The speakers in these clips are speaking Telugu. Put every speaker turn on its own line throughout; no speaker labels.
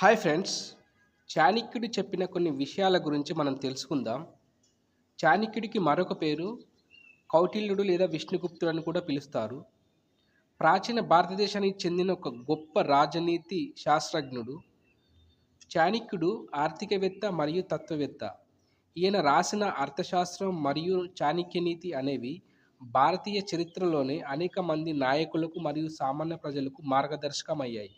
Hi friends. చాణక్యుడు చెప్పిన కొన్ని విషయాల గురించి మనం తెలుసుకుందాం. చాణక్యుడికి మరొక పేరు కౌటిల్యుడు లేదా విష్ణుగుప్తుడు అని కూడా పిలుస్తారు. ప్రాచీన భారతదేశానికి చెందిన ఒక గొప్ప రాజనీతి శాస్త్రజ్ఞుడు. చాణక్యుడు ఆర్థికవేత్త మరియు తత్వవేత్త. ఈయన రాసిన అర్థశాస్త్రం మరియు చాణక్యనీతి అనేవి భారతీయ చరిత్రలోనే అనేక మంది నాయకులకు మరియు సామాన్య ప్రజలకు మార్గదర్శకమయ్యాయి.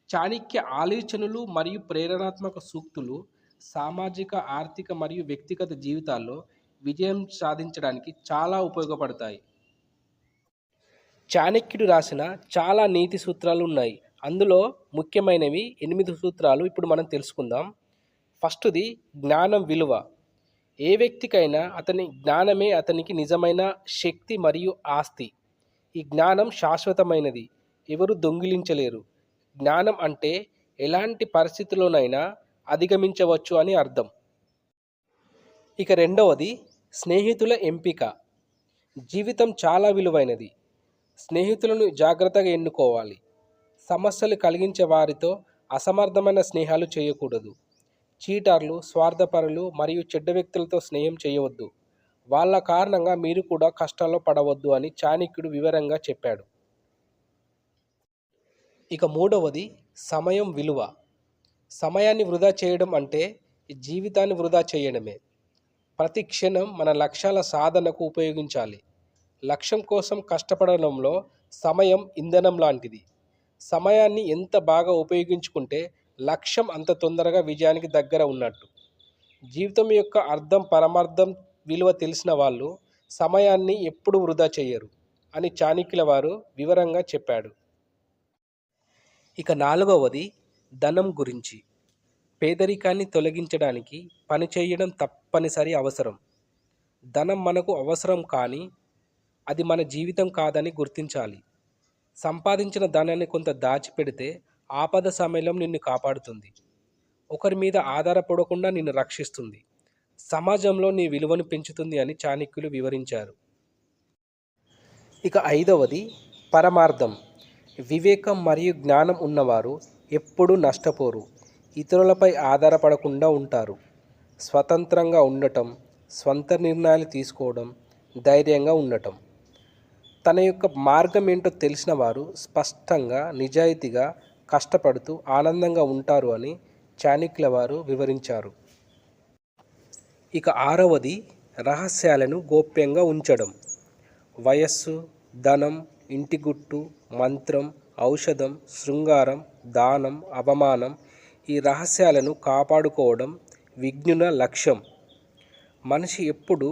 చాణక్య ఆలోచనలు మరియు ప్రేరణాత్మక సూక్తులు సామాజిక, ఆర్థిక మరియు వ్యక్తిగత జీవితాల్లో విజయం సాధించడానికి చాలా ఉపయోగపడతాయి. చాణక్యుడు రాసిన చాలా నీతి సూత్రాలు ఉన్నాయి. అందులో ముఖ్యమైనవి 8 సూత్రాలు ఇప్పుడు మనం తెలుసుకుందాం. ఫస్ట్‌ది జ్ఞానం విలువ. ఏ వ్యక్తికైనా అతని జ్ఞానమే అతనికి నిజమైన శక్తి మరియు ఆస్తి. ఈ జ్ఞానం శాశ్వతమైనది. ఎవరు దొంగిలించలేరు. జ్ఞానం అంటే ఎలాంటి పరిస్థితిలోనైనా అధిగమించవచ్చు అని అర్థం. ఇక రెండవది స్నేహితుల ఎంపిక. జీవితం చాలా విలువైనది. స్నేహితులను జాగ్రత్తగా ఎన్నుకోవాలి. సమస్యలు కలిగించే వారితో అసమర్థమైన స్నేహాలు చేయకూడదు. చీటర్లు, స్వార్థపరులు మరియు చెడ్డ వ్యక్తులతో స్నేహం చేయవద్దు. వాళ్ళ కారణంగా మీరు కూడా కష్టాల్లో పడవద్దు అని చాణక్యుడు వివరంగా చెప్పాడు. ఇక మూడవది సమయం విలువ. సమయాన్ని వృధా చేయడం అంటే జీవితాన్ని వృధా చేయడమే. ప్రతి క్షణం మన లక్ష్యాల సాధనకు ఉపయోగించాలి. లక్ష్యం కోసం కష్టపడడంలో సమయం ఇంధనం లాంటిది. సమయాన్ని ఎంత బాగా ఉపయోగించుకుంటే లక్ష్యం అంత తొందరగా విజయానికి దగ్గర ఉన్నట్టు. జీవితం యొక్క అర్థం, పరమార్థం, విలువ తెలిసిన వాళ్ళు సమయాన్ని ఎప్పుడూ వృధా చేయరు అని చాణక్యుల వారు వివరంగా చెప్పాడు. ఇక నాలుగవది ధనం గురించి. పేదరికాన్ని తొలగించడానికి పని చేయడం తప్పనిసరి అవసరం. ధనం మనకు అవసరం, కానీ అది మన జీవితం కాదని గుర్తించాలి. సంపాదించిన ధనాన్ని కొంత దాచిపెడితే ఆపద సమయంలో నిన్ను కాపాడుతుంది. ఒకరి మీద ఆధారపడకుండా నిన్ను రక్షిస్తుంది. సమాజంలో నీ విలువను పెంచుతుంది అని చాణక్యులు వివరించారు. ఇక ఐదవది పరమార్థం. వివేకం మరియు జ్ఞానం ఉన్నవారు ఎప్పుడూ నష్టపోరు. ఇతరులపై ఆధారపడకుండా ఉంటారు. స్వతంత్రంగా ఉండటం, స్వంత నిర్ణయాలు తీసుకోవడం, ధైర్యంగా ఉండటం. తన యొక్క మార్గం ఏంటో తెలిసిన వారు స్పష్టంగా, నిజాయితీగా కష్టపడుతూ ఆనందంగా ఉంటారు అని చాణక్యుల వారు వివరించారు. ఇక ఆరవది రహస్యాలను గోప్యంగా ఉంచడం. వయస్సు, ధనం, ఇంటి గుట్టు, మంత్రం, ఔషధం, శృంగారం, దానం, అవమానం, ఈ రహస్యాలను కాపాడుకోవడం విజ్ఞుల లక్ష్యం. మనిషి ఎప్పుడు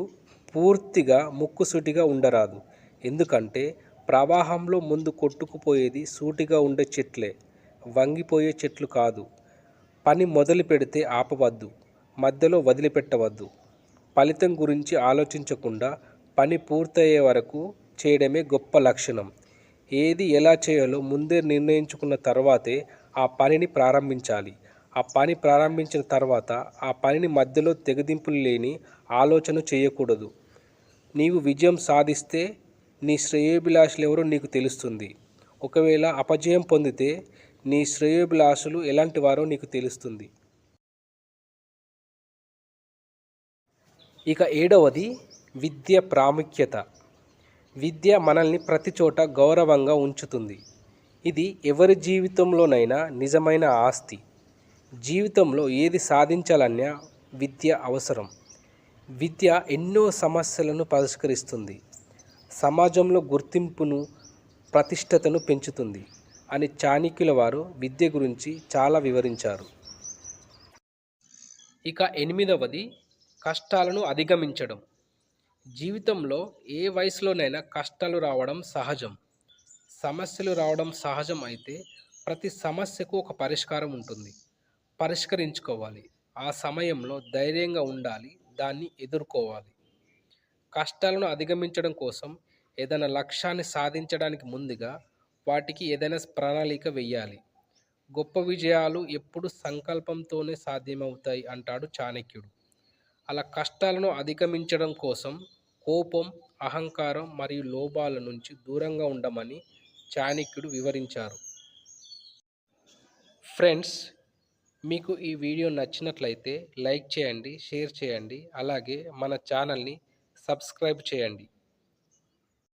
పూర్తిగా ముక్కుసూటిగా ఉండరాదు. ఎందుకంటే ప్రవాహంలో ముందు కొట్టుకుపోయేది సూటిగా ఉండే చెట్లే, వంగిపోయే చెట్లు కాదు. పని మొదలు పెడితే ఆపవద్దు, మధ్యలో వదిలిపెట్టవద్దు. ఫలితం గురించి ఆలోచించకుండా పని పూర్తయ్యే వరకు చేయడమే గొప్ప లక్షణం. ఏది ఎలా చేయాలో ముందే నిర్ణయించుకున్న తర్వాతే ఆ పనిని ప్రారంభించాలి. ఆ పని ప్రారంభించిన తర్వాత ఆ పనిని మధ్యలో తెగదింపులు లేని ఆలోచన చేయకూడదు. నీవు విజయం సాధిస్తే నీ శ్రేయోభిలాషులు ఎవరో నీకు తెలుస్తుంది. ఒకవేళ అపజయం పొందితే నీ శ్రేయోభిలాషులు ఎలాంటి వారో నీకు తెలుస్తుంది. ఇక ఏడవది విద్య ప్రాముఖ్యత. విద్య మనల్ని ప్రతి చోట గౌరవంగా ఉంచుతుంది. ఇది ఎవరి జీవితంలోనైనా నిజమైన ఆస్తి. జీవితంలో ఏది సాధించాలన్నా విద్య అవసరం. విద్య ఎన్నో సమస్యలను పరిష్కరిస్తుంది. సమాజంలో గుర్తింపును, ప్రతిష్టతను పెంచుతుంది అని చాణక్యుల వారు విద్య గురించి చాలా వివరించారు. ఇక ఎనిమిదవది కష్టాలను అధిగమించడం. జీవితంలో ఏ వయసులోనైనా కష్టాలు రావడం సహజం. సమస్యలు రావడం సహజం. అయితే ప్రతి సమస్యకు ఒక పరిష్కారం ఉంటుంది. పరిష్కరించుకోవాలి. ఆ సమయంలో ధైర్యంగా ఉండాలి, దాన్ని ఎదుర్కోవాలి. కష్టాలను అధిగమించడం కోసం ఏదైనా లక్ష్యాన్ని సాధించడానికి ముందుగా వాటికి ఏదైనా ప్రణాళిక వెయ్యాలి. గొప్ప విజయాలు ఎప్పుడు సంకల్పంతోనే సాధ్యమవుతాయి అంటాడు చాణక్యుడు. అలా కష్టాలను అధిగమించడం కోసం కోపం, అహంకారం మరియు లోభాల నుంచి దూరంగా ఉండమని చాణక్యుడు వివరించారు. ఫ్రెండ్స్, మీకు ఈ వీడియో నచ్చినట్లయితే లైక్ చేయండి, షేర్ చేయండి, అలాగే మన ఛానల్ని సబ్స్క్రైబ్ చేయండి.